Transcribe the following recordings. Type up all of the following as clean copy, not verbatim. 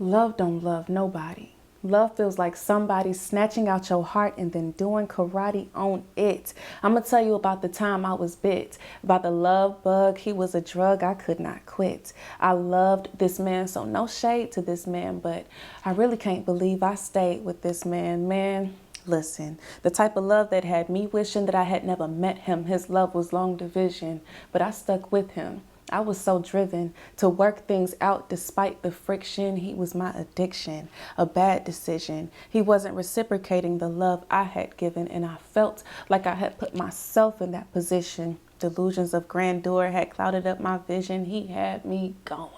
Love don't love nobody. Love feels like somebody snatching out your heart and then doing karate on it. I'm going to tell you about the time I was bit, about the love bug. He was a drug I could not quit. I loved this man, so no shade to this man, but I really can't believe I stayed with this man. Man, listen, the type of love that had me wishing that I had never met him. His love was long division, but I stuck with him. I was so driven to work things out despite the friction. He was my addiction, a bad decision. He wasn't reciprocating the love I had given, and I felt like I had put myself in that position. Delusions of grandeur had clouded up my vision. He had me going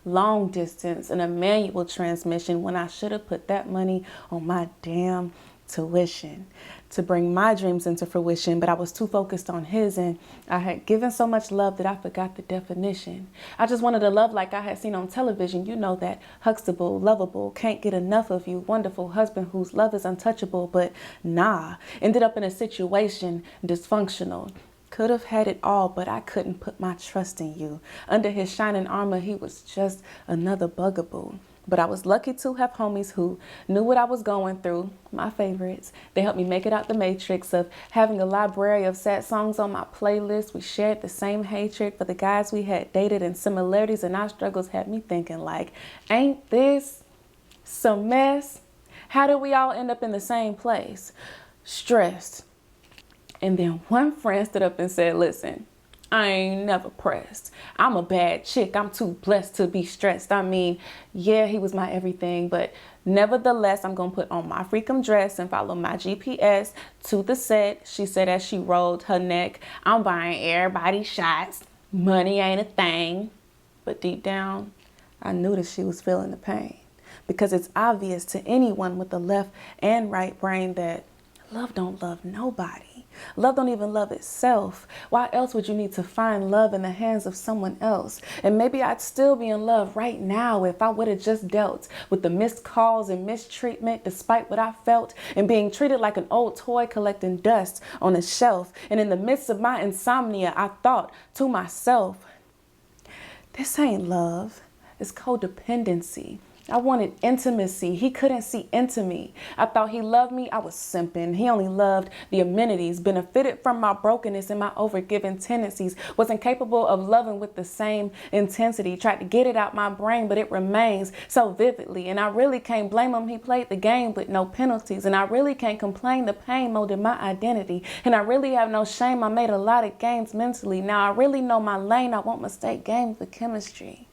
long distance in a manual transmission when I should have put that money on my damn tuition to bring my dreams into fruition, but I was too focused on his, and I had given so much love that I forgot the definition. I just wanted a love like I had seen on television. You know, that Huxtable, lovable, can't get enough of you, wonderful husband whose love is untouchable, but nah, ended up in a situation dysfunctional. Could have had it all, but I couldn't put my trust in you. Under his shining armor, he was just another bugaboo. But I was lucky to have homies who knew what I was going through, my favorites. They helped me make it out the matrix of having a library of sad songs on my playlist. We shared the same hatred for the guys we had dated, and similarities in our struggles had me thinking like, ain't this some mess? How did we all end up in the same place? Stressed. And then one friend stood up and said, listen, I ain't never pressed. I'm a bad chick. I'm too blessed to be stressed. I mean, yeah, he was my everything, but nevertheless, I'm going to put on my freakum dress and follow my GPS to the set. She said as she rolled her neck, I'm buying everybody shots. Money ain't a thing. But deep down, I knew that she was feeling the pain, because it's obvious to anyone with the left and right brain that love don't love nobody. Love don't even love itself. Why else would you need to find love in the hands of someone else? And maybe I'd still be in love right now if I would have just dealt with the missed calls and mistreatment despite what I felt, and being treated like an old toy collecting dust on a shelf. And in the midst of my insomnia, I thought to myself, this ain't love, it's codependency. I wanted intimacy. He couldn't see into me. I thought he loved me. I was simping. He only loved the amenities, benefited from my brokenness and my overgiving tendencies, wasn't capable of loving with the same intensity, tried to get it out my brain, but it remains so vividly. And I really can't blame him. He played the game with no penalties. And I really can't complain. The pain molded my identity. And I really have no shame. I made a lot of games mentally. Now I really know my lane. I won't mistake games with chemistry.